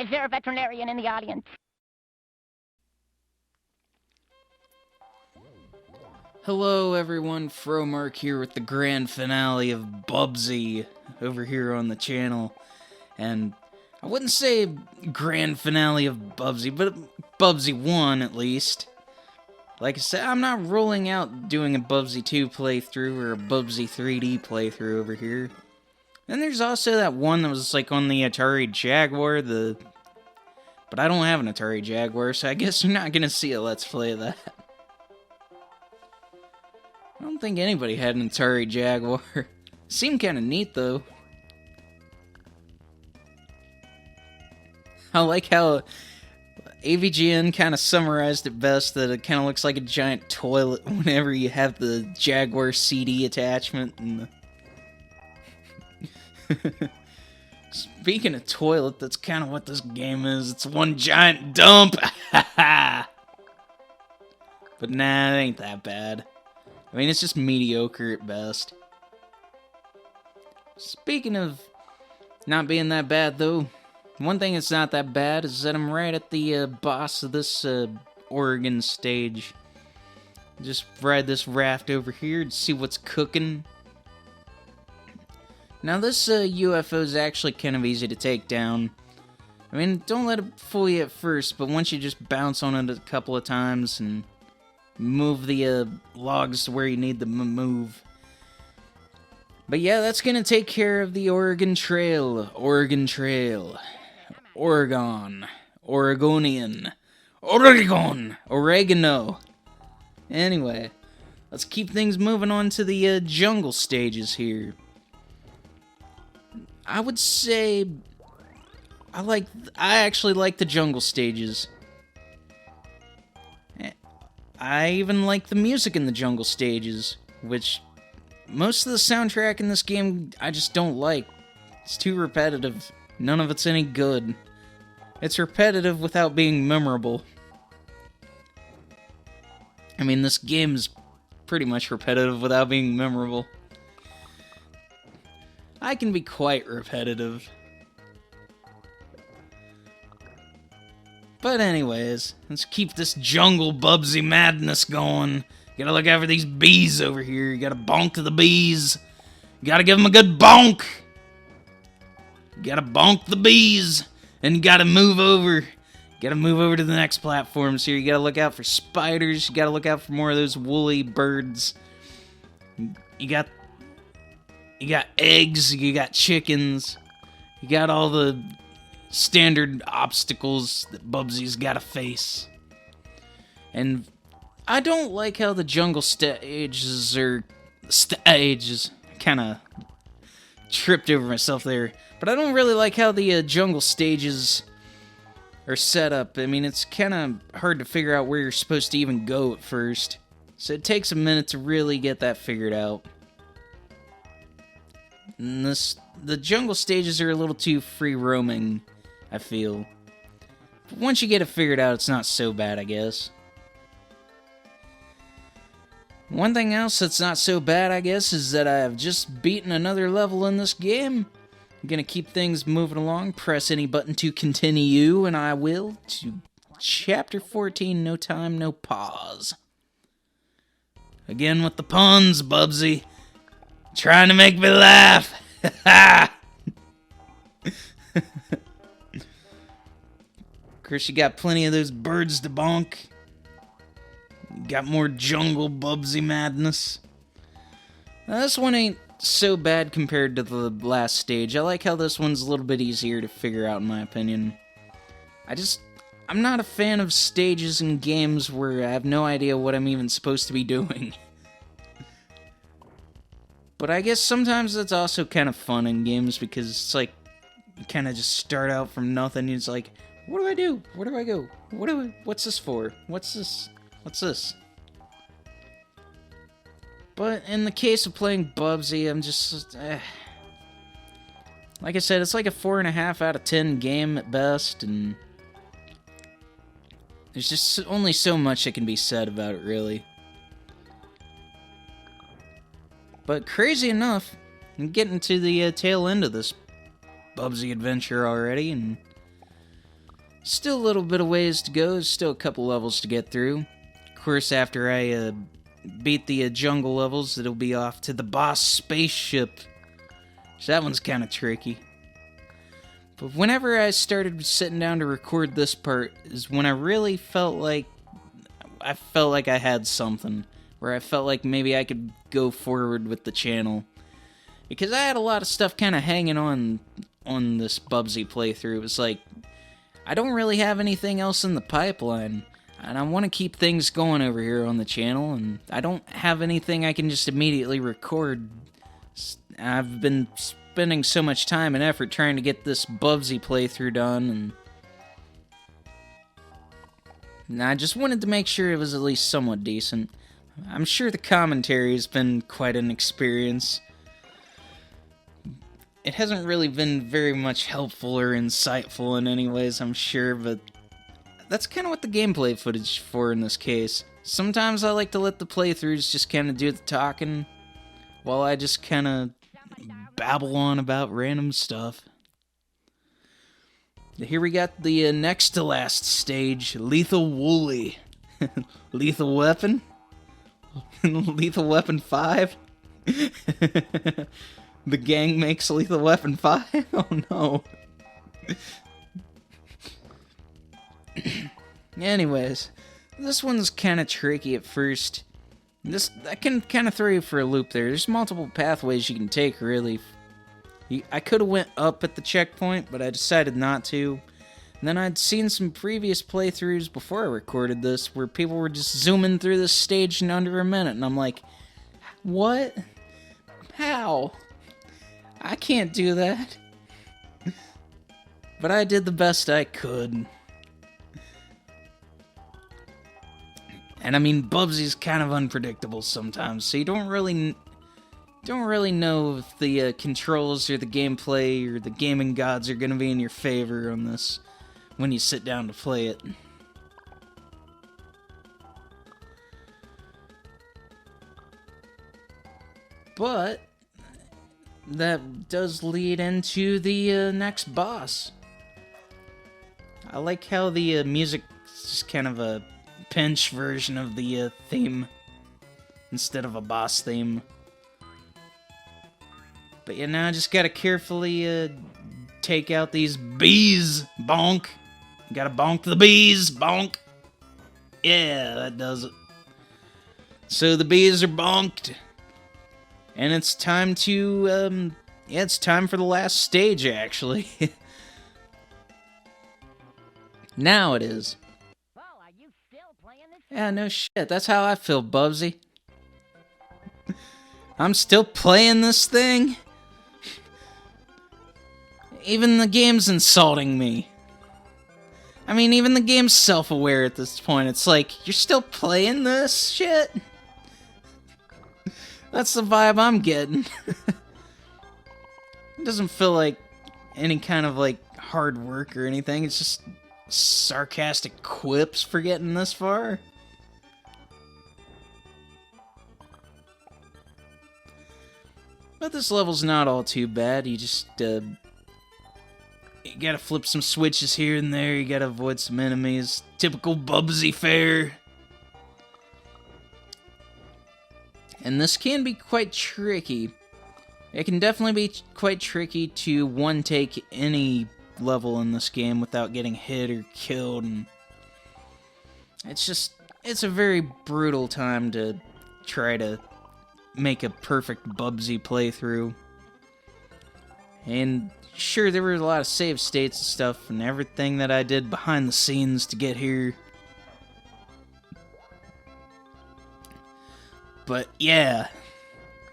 Is there a veterinarian in the audience? Hello everyone, Fromark here with the grand finale of Bubsy over here on the channel. And I wouldn't say grand finale of Bubsy, but Bubsy 1 at least. Like I said, I'm not ruling out doing a Bubsy 2 playthrough or a Bubsy 3D playthrough over here. And there's also that one that was like on the Atari Jaguar, but I don't have an Atari Jaguar, so I guess you're not gonna see a Let's Play of that. I don't think anybody had an Atari Jaguar. Seemed kinda neat though. I like how AVGN kind of summarized it best, that it kind of looks like a giant toilet whenever you have the Jaguar CD attachment. And Speaking of toilet, that's kind of what this game is. It's one giant dump. But nah, it ain't that bad. I mean, it's just mediocre at best. Speaking of not being that bad, though, one thing that's not that bad is that I'm right at the boss of this Oregon stage. Just ride this raft over here to see what's cooking. Now, this UFO is actually kind of easy to take down. I mean, don't let it fool you at first, but once you just bounce on it a couple of times and move the logs to where you need them to move. But yeah, that's gonna take care of the Oregon Trail. Oregon Trail. Oregon. Oregonian. Oregon. Oregano. Anyway, let's keep things moving on to the jungle stages here. I would say I actually like the jungle stages. I even like the music in the jungle stages, which most of the soundtrack in this game I just don't like. It's too repetitive. None of it's any good. It's repetitive without being memorable. I mean, this game is pretty much repetitive without being memorable. I can be quite repetitive. But anyways, let's keep this jungle Bubsy madness going. Gotta look out for these bees over here. You gotta bonk the bees. You gotta give them a good bonk. You gotta bonk the bees. And you gotta move over. You gotta move over to the next platforms here. You gotta look out for spiders. You gotta look out for more of those woolly birds. You got eggs. You got chickens. You got all the standard obstacles that Bubsy's gotta face. And I don't like how the jungle stages kinda tripped over myself there. But I don't really like how the jungle stages are set up. I mean, it's kinda hard to figure out where you're supposed to even go at first. So it takes a minute to really get that figured out. And the jungle stages are a little too free roaming, I feel. But once you get it figured out, it's not so bad, I guess. One thing else that's not so bad, I guess, is that I've just beaten another level in this game. I'm gonna keep things moving along. Press any button to continue, and I will to Chapter 14, No Time, No Pause. Again with the puns, Bubsy. Trying to make me laugh. Of course, you got plenty of those birds to bonk. You got more jungle Bubsy madness. Now, this one ain't so bad compared to the last stage. I like how this one's a little bit easier to figure out, in my opinion. I'm not a fan of stages in games where I have no idea what I'm even supposed to be doing. But I guess sometimes that's also kind of fun in games, because it's like, you kind of just start out from nothing, and it's like, what do I do? Where do I go? What's this for? What's this? What's this? But in the case of playing Bubsy, I'm just, like I said, it's like a 4.5 out of 10 game at best, and there's just only so much that can be said about it, really. But crazy enough, I'm getting to the tail end of this Bubsy adventure already, and Still a little bit of ways to go, still a couple levels to get through. Of course, after I beat the jungle levels, it'll be off to the boss spaceship. So that one's kind of tricky. But whenever I started sitting down to record this part is when I really felt like I had something. Where I felt like maybe I could go forward with the channel. Because I had a lot of stuff kind of hanging on this Bubsy playthrough. It was like, I don't really have anything else in the pipeline. And I want to keep things going over here on the channel. And I don't have anything I can just immediately record. I've been spending so much time and effort trying to get this Bubsy playthrough done. And I just wanted to make sure it was at least somewhat decent. I'm sure the commentary has been quite an experience. It hasn't really been very much helpful or insightful in any ways, I'm sure, but that's kind of what the gameplay footage is for in this case. Sometimes I like to let the playthroughs just kind of do the talking, while I just kind of babble on about random stuff. Here we got the next to last stage, Lethal Wooly. Lethal Weapon? Lethal Weapon 5? The gang makes Lethal Weapon 5? Oh no. Anyways, this one's kind of tricky at first. That can kind of throw you for a loop there. There's multiple pathways you can take, really. I could have went up at the checkpoint, but I decided not to. And then I'd seen some previous playthroughs before I recorded this where people were just zooming through this stage in under a minute, and I'm like, what? How? I can't do that. But I did the best I could. And I mean, Bubsy's kind of unpredictable sometimes, so you don't really know if the controls or the gameplay or the gaming gods are going to be in your favor on this when you sit down to play it. But that does lead into the next boss. I like how the music is just kind of a pinch version of the theme instead of a boss theme. But yeah, now I just gotta carefully take out these bees. Bonk. Gotta bonk the bees. Bonk. Yeah, that does it. So the bees are bonked. And it's time to, yeah, it's time for the last stage, actually. Now it is. Are you still playing this? Yeah, no shit. That's how I feel, Bubsy. I'm still playing this thing? Even the game's insulting me. I mean, even the game's self-aware at this point. It's like, you're still playing this shit? That's the vibe I'm getting. It doesn't feel like any kind of, like, hard work or anything. It's just sarcastic quips for getting this far. But this level's not all too bad. You just, you gotta flip some switches here and there. You gotta avoid some enemies. Typical Bubsy fare. And this can be quite tricky. It can definitely be quite tricky to one-take any level in this game without getting hit or killed. And it's a very brutal time to try to make a perfect Bubsy playthrough. And sure, there were a lot of save states and stuff and everything that I did behind the scenes to get here. But yeah,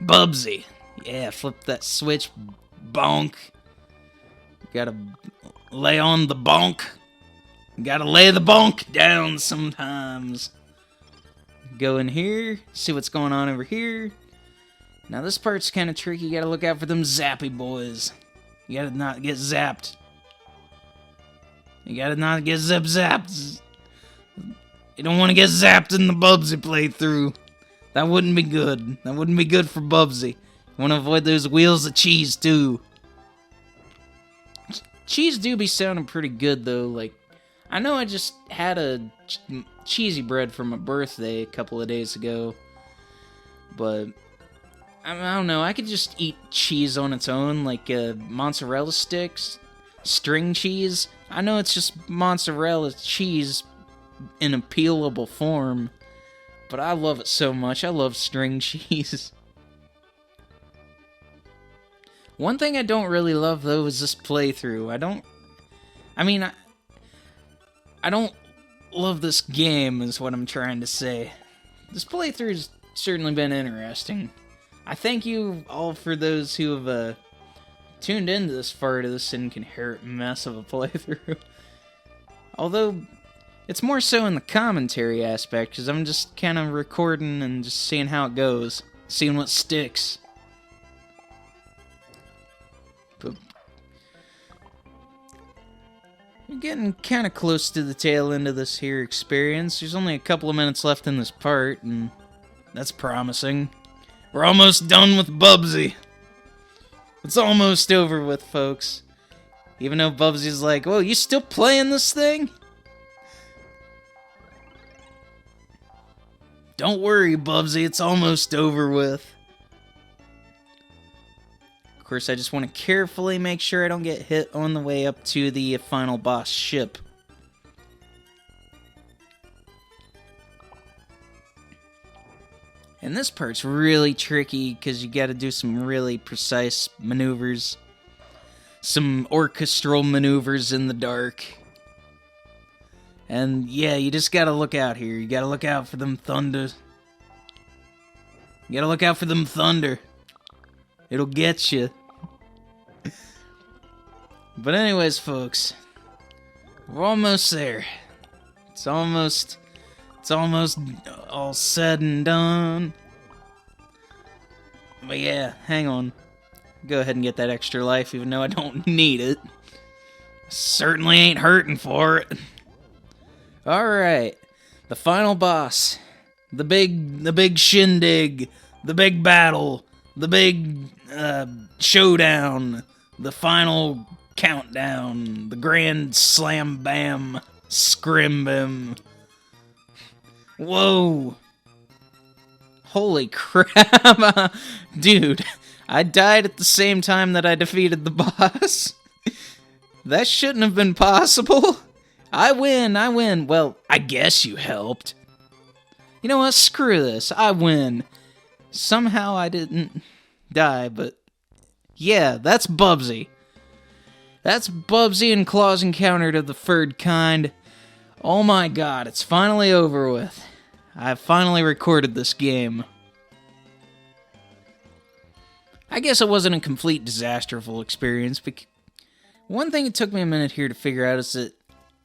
Bubsy. Yeah, flip that switch, bonk. Gotta lay on the bonk. Gotta lay the bonk down sometimes. Go in here, see what's going on over here. Now this part's kind of tricky. You gotta look out for them zappy boys. You gotta not get zapped. You gotta not get zapped. You don't want to get zapped in the Bubsy playthrough. That wouldn't be good. That wouldn't be good for Bubsy. You want to avoid those wheels of cheese too. Cheese do be sounding pretty good though. Like, I know I just had a cheesy bread for my birthday a couple of days ago, but I don't know, I could just eat cheese on its own, like mozzarella sticks, string cheese. I know it's just mozzarella cheese in a peelable form, but I love it so much. I love string cheese. One thing I don't really love, though, is this playthrough. I don't love this game, is what I'm trying to say. This playthrough's certainly been interesting. I thank you all for those who have tuned into this far to this incoherent mess of a playthrough. Although, it's more so in the commentary aspect, because I'm just kind of recording and just seeing how it goes. Seeing what sticks. But we're getting kind of close to the tail end of this here experience. There's only a couple of minutes left in this part, and that's promising. We're almost done with Bubsy. It's almost over with, folks. Even though Bubsy's like, "Whoa, you still playing this thing?" Don't worry, Bubsy, it's almost over with. Of course, I just want to carefully make sure I don't get hit on the way up to the final boss ship. And this part's really tricky because you gotta do some really precise maneuvers. Some orchestral maneuvers in the dark. And yeah, you just gotta look out here. You gotta look out for them thunder. You gotta look out for them thunder. It'll get you. But anyways, folks, we're almost there. It's almost all said and done. But yeah, hang on. Go ahead and get that extra life, even though I don't need it. Certainly ain't hurting for it. Alright, the final boss. The big shindig. The big battle. The big showdown. The final countdown. The grand slam bam scrimbim. Whoa. Holy crap. Dude, I died at the same time that I defeated the boss. That shouldn't have been possible. I win. Well, I guess you helped. You know what? Screw this. I win. Somehow I didn't die, but yeah, that's Bubsy. That's Bubsy and Claw's Encounter of the Third Kind. Oh my god, it's finally over with. I've finally recorded this game. I guess it wasn't a complete disasterful experience, but one thing it took me a minute here to figure out is that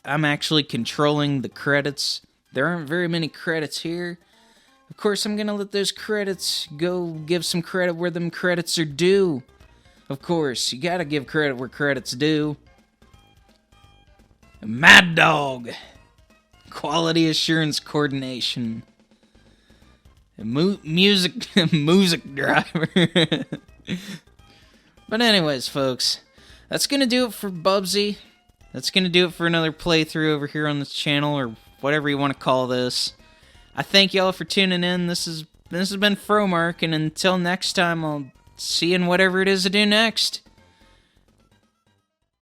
I'm actually controlling the credits. There aren't very many credits here. Of course, I'm gonna let those credits go, give some credit where them credits are due. Of course, you gotta give credit where credit's due. Mad Dog. Quality Assurance Coordination. Music driver. But anyways, folks, that's gonna do it for Bubsy. That's gonna do it for another playthrough over here on this channel, or whatever you want to call this. I thank y'all for tuning in. This has been Fromark, and until next time, I'll see you in whatever it is to do next.